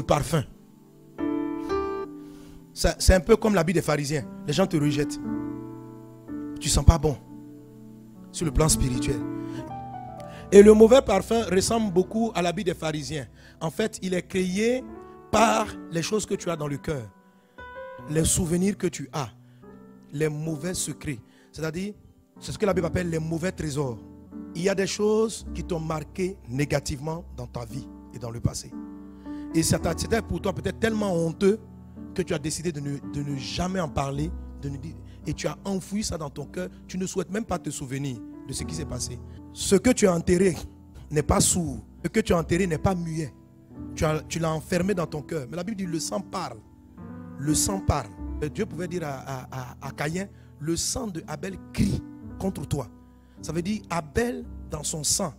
Le parfum. C'est un peu comme l'habit des pharisiens. Les gens te rejettent. Tu ne sens pas bon. Sur le plan spirituel. Et le mauvais parfum ressemble beaucoup à l'habit des pharisiens. En fait, il est créé par les choses que tu as dans le cœur. Les souvenirs que tu as. Les mauvais secrets. C'est-à-dire, c'est ce que la Bible appelle les mauvais trésors. Il y a des choses qui t'ont marqué négativement dans ta vie et dans le passé. Et c'était pour toi peut-être tellement honteux que tu as décidé de ne jamais en parler. Et tu as enfoui ça dans ton cœur. Tu ne souhaites même pas te souvenir de ce qui s'est passé. Ce que tu as enterré n'est pas sourd. Ce que tu as enterré n'est pas muet. Tu l'as enfermé dans ton cœur. Mais la Bible dit le sang parle. Le sang parle. Dieu pouvait dire à Caïn, le sang de Abel crie contre toi. Ça veut dire Abel dans son sang,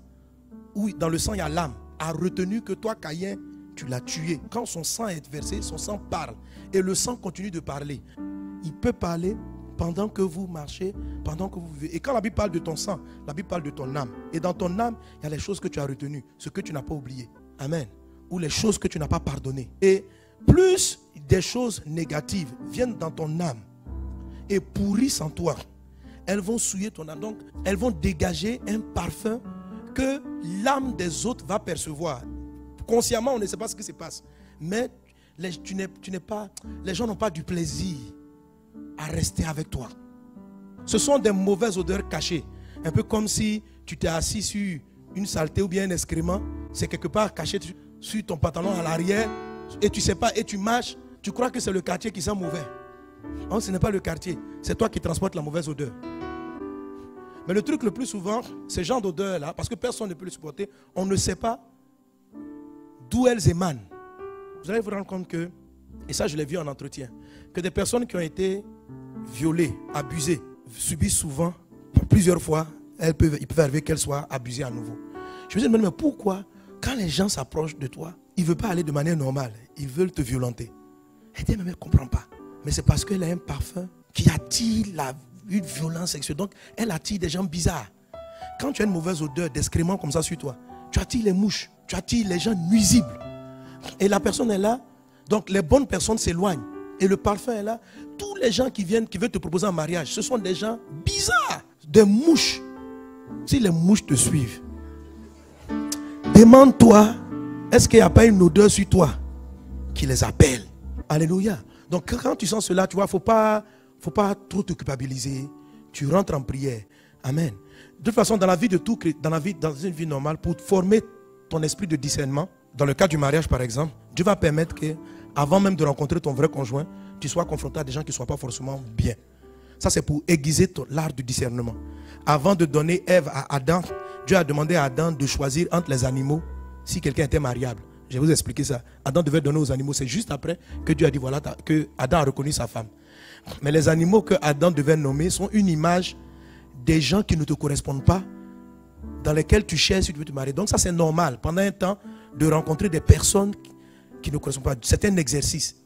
où dans le sang il y a l'âme, a retenu que toi Caïn, tu l'as tué. Quand son sang est versé, son sang parle. Et le sang continue de parler. Il peut parler pendant que vous marchez, pendant que vous vivez. Et quand la Bible parle de ton sang, la Bible parle de ton âme. Et dans ton âme, il y a les choses que tu as retenues, ce que tu n'as pas oublié. Amen. Ou les choses que tu n'as pas pardonnées. Et plus des choses négatives viennent dans ton âme et pourrissent en toi, elles vont souiller ton âme. Donc, elles vont dégager un parfum que l'âme des autres va percevoir. Consciemment, on ne sait pas ce qui se passe. Mais les gens n'ont pas du plaisir à rester avec toi. Ce sont des mauvaises odeurs cachées. Un peu comme si tu t'es assis sur une saleté ou bien un excrément. C'est quelque part caché sur ton pantalon à l'arrière. Et tu ne sais pas, et tu marches. Tu crois que c'est le quartier qui sent mauvais. Non, ce n'est pas le quartier. C'est toi qui transportes la mauvaise odeur. Mais le truc le plus souvent, ces genres d'odeurs-là, parce que personne ne peut les supporter, on ne sait pas d'où elles émanent. Vous allez vous rendre compte que, et ça je l'ai vu en entretien, que des personnes qui ont été violées, abusées, subissent souvent, plusieurs fois, il peut arriver qu'elles soient abusées à nouveau. Je me dis, mais pourquoi, quand les gens s'approchent de toi, ils ne veulent pas aller de manière normale, ils veulent te violenter? Elle dit, mais elle ne comprend pas. Mais c'est parce qu'elle a un parfum qui attire une violence sexuelle. Donc, elle attire des gens bizarres. Quand tu as une mauvaise odeur d'excréments comme ça sur toi, tu attires les mouches, tu attires les gens nuisibles. Et la personne est là. Donc, les bonnes personnes s'éloignent. Et le parfum est là. Tous les gens qui veulent te proposer un mariage, ce sont des gens bizarres. Des mouches. Si les mouches te suivent, demande-toi, est-ce qu'il n'y a pas une odeur sur toi qui les appelle? Alléluia. Donc quand tu sens cela, tu vois, faut pas trop te culpabiliser. Tu rentres en prière. Amen. De toute façon, dans une vie normale, pour former ton esprit de discernement, dans le cas du mariage par exemple, Dieu va permettre que, avant même de rencontrer ton vrai conjoint, tu sois confronté à des gens qui ne soient pas forcément bien. Ça, c'est pour aiguiser l'art du discernement. Avant de donner Ève à Adam, Dieu a demandé à Adam de choisir entre les animaux si quelqu'un était mariable. Je vais vous expliquer ça. Adam devait donner aux animaux. C'est juste après que Dieu a dit voilà que Adam a reconnu sa femme. Mais les animaux que Adam devait nommer sont une image des gens qui ne te correspondent pas, dans lesquels tu cherches si tu veux te marier. Donc ça c'est normal. Pendant un temps, de rencontrer des personnes qui ne correspondent pas. C'est un exercice.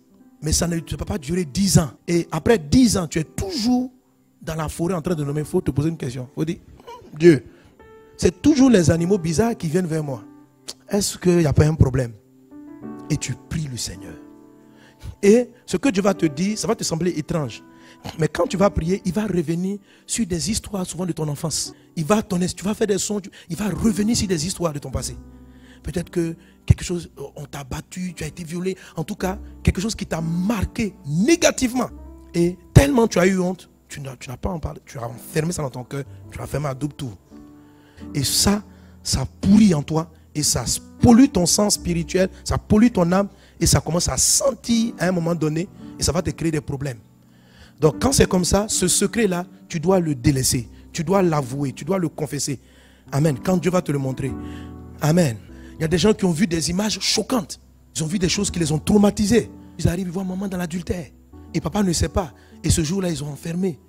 Mais ça ne peut pas durer 10 ans. Et après 10 ans, tu es toujours dans la forêt en train de nommer. Il faut te poser une question. Il faut dire, Dieu, c'est toujours les animaux bizarres qui viennent vers moi. Est-ce qu'il n'y a pas un problème? Et tu pries le Seigneur. Et ce que Dieu va te dire, ça va te sembler étrange. Mais quand tu vas prier, il va revenir sur des histoires souvent de ton enfance. Tu vas faire des sons, il va revenir sur des histoires de ton passé. Peut-être que quelque chose, on t'a battu, tu as été violé. En tout cas, quelque chose qui t'a marqué négativement. Et tellement tu as eu honte, tu n'as pas en parlé. Tu as enfermé ça dans ton cœur, tu l'as fermé à double tour. Et ça pourrit en toi. Et ça pollue ton sens spirituel, ça pollue ton âme. Et ça commence à sentir à un moment donné. Et ça va te créer des problèmes. Donc quand c'est comme ça, ce secret-là, tu dois le délaisser. Tu dois l'avouer, tu dois le confesser. Amen. Quand Dieu va te le montrer. Amen. Il y a des gens qui ont vu des images choquantes. Ils ont vu des choses qui les ont traumatisés. Ils arrivent, ils voient maman dans l'adultère. Et papa ne sait pas. Et ce jour-là, ils ont enfermé.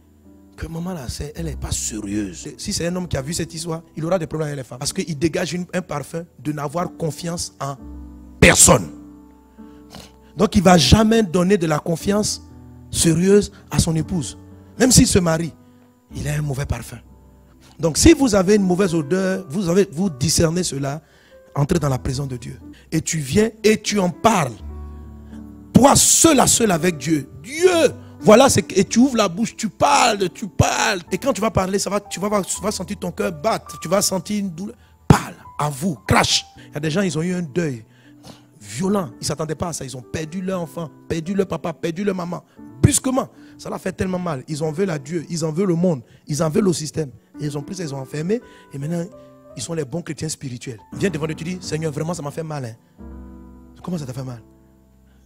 Que maman là, elle n'est pas sérieuse. Si c'est un homme qui a vu cette histoire, il aura des problèmes avec les femmes. Parce qu'il dégage un parfum de n'avoir confiance en personne. Donc il ne va jamais donner de la confiance sérieuse à son épouse. Même s'il se marie, il a un mauvais parfum. Donc si vous avez une mauvaise odeur, vous discernez cela, entrez dans la présence de Dieu. Et tu viens et tu en parles. Toi, seul à seul avec Dieu. Dieu, voilà, et tu ouvres la bouche, tu parles. Et quand tu vas parler, tu vas sentir ton cœur battre. Tu vas sentir une douleur. Parle, avoue, crache. Il y a des gens, ils ont eu un deuil violent. Ils ne s'attendaient pas à ça. Ils ont perdu leur enfant, perdu leur papa, perdu leur maman. Brusquement. Ça leur fait tellement mal. Ils en veulent à Dieu, ils en veulent au monde, ils en veulent au système. Et ils ont enfermé. Et maintenant, ils sont les bons chrétiens spirituels. Viens devant Dieu, tu dis, Seigneur, vraiment, ça m'a fait mal. Hein. Comment ça t'a fait mal?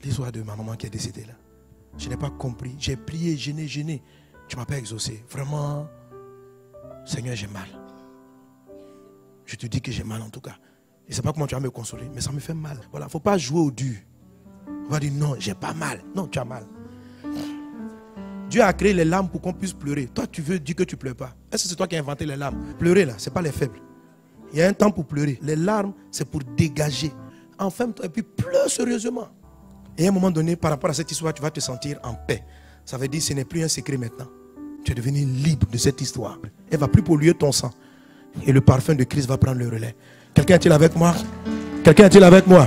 L'histoire de ma maman qui est décédée là. Je n'ai pas compris. J'ai prié, gêné. Tu ne m'as pas exaucé. Vraiment, Seigneur, j'ai mal. Je te dis que j'ai mal en tout cas. Je ne sais pas comment tu vas me consoler, mais ça me fait mal. Voilà, il ne faut pas jouer au dur. On va dire non, j'ai pas mal. Non, tu as mal. Dieu a créé les larmes pour qu'on puisse pleurer. Toi, tu veux dire que tu ne pleures pas. Est-ce que c'est toi qui as inventé les larmes? Pleurer là, ce n'est pas les faibles. Il y a un temps pour pleurer. Les larmes, c'est pour dégager. Enferme-toi et puis pleure sérieusement. Et à un moment donné, par rapport à cette histoire, tu vas te sentir en paix. Ça veut dire que ce n'est plus un secret maintenant. Tu es devenu libre de cette histoire. Elle ne va plus polluer ton sang. Et le parfum de Christ va prendre le relais. Quelqu'un est-il avec moi? Quelqu'un est-il avec moi?